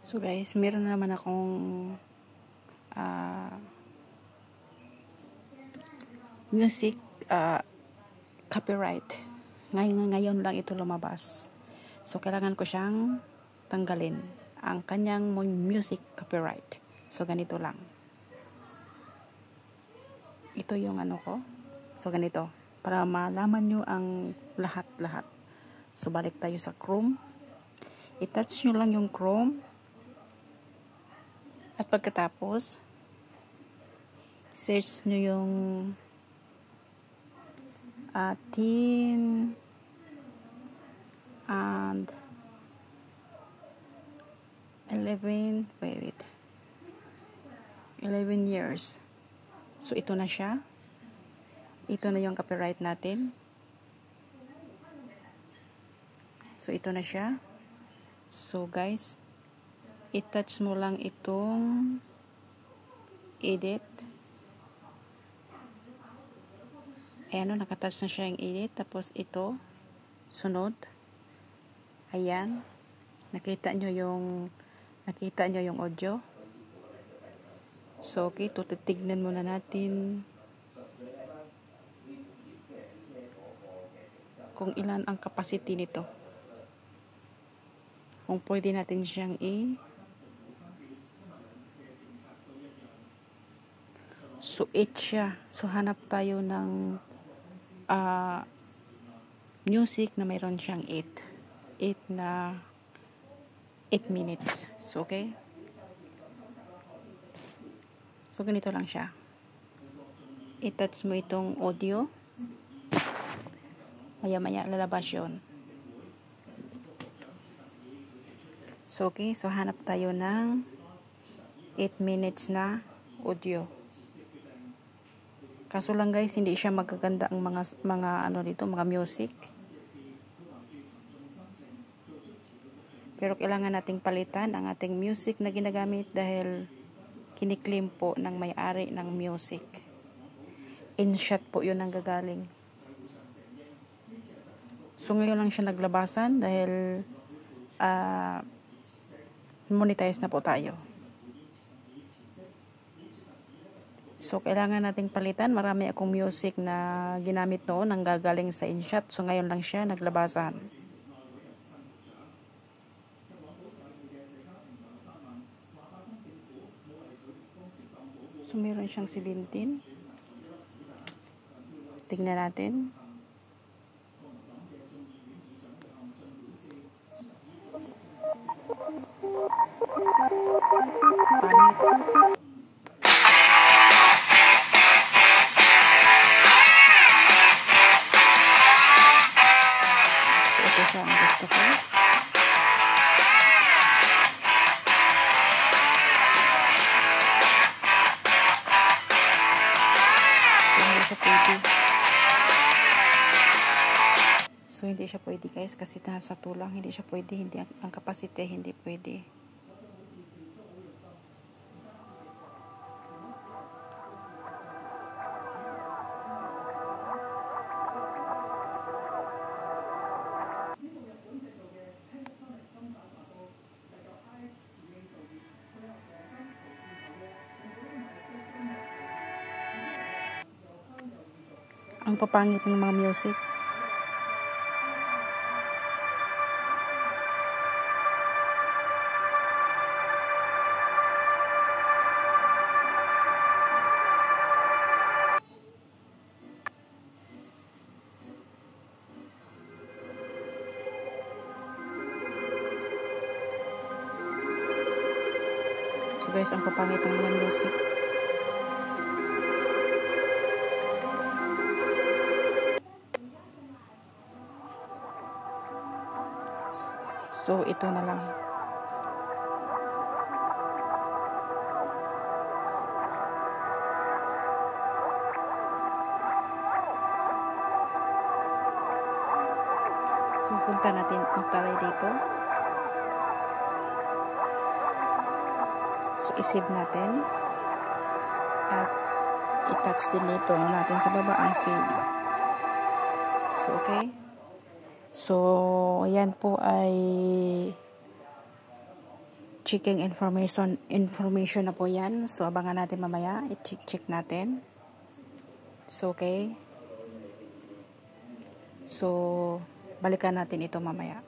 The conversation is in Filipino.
So guys, meron naman akong music copyright. Ngayon lang ito lumabas. So kailangan ko siyang tanggalin ang kanyang music copyright. So ganito lang. Ito yung ano ko. So ganito. Para malaman nyo ang lahat-lahat. So balik tayo sa Chrome. I-touch nyo lang yung Chrome. At pagkatapos, search nyo yung teen and 11 years. So ito na siya. Ito na yung copyright natin. So ito na siya. So guys, i-touch mo lang itong edit. Ayan o, nakatouch na siya yung edit. Tapos ito, sunod. Ayan. Nakita nyo yung audio. So, okay. Titignan muna natin kung ilan ang capacity nito. Kung pwede natin siyang So, 8 siya. So, hanap tayo ng music na mayroon siyang 8 minutes. So, okay? So, ganito lang siya. I-touch mo itong audio. Maya-maya lalabas yun. So, okay. So, hanap tayo ng 8 minutes na audio. Kaso lang guys, hindi siya magaganda ang mga music. Pero kailangan nating palitan ang ating music na ginagamit dahil kiniklaim po ng may-ari ng music. InShot po yun ang gagaling. So ngayon lang siya naglabasan dahil monetize na po tayo. So, kailangan nating palitan. Marami akong music na ginamit noon ang gagaling sa InShot. So, ngayon lang siya naglabasan. So, meron siyang 17. Tignan natin. Ito siya ang gusto ko. So, hindi siya pwede guys kasi nasa tulang. Hindi siya pwede. Hindi ang capacity hindi pwede. Ang papangit ng mga music. So guys, ang papangit ng mga music. So, ito na lang. So, punta tayo dito. So, isave natin. At i-touch din dito natin sa baba ang save. So, okay. So, yan po ay checking information na po yan. So, abangan natin mamaya. I-check natin. So, okay. So, balikan natin ito mamaya.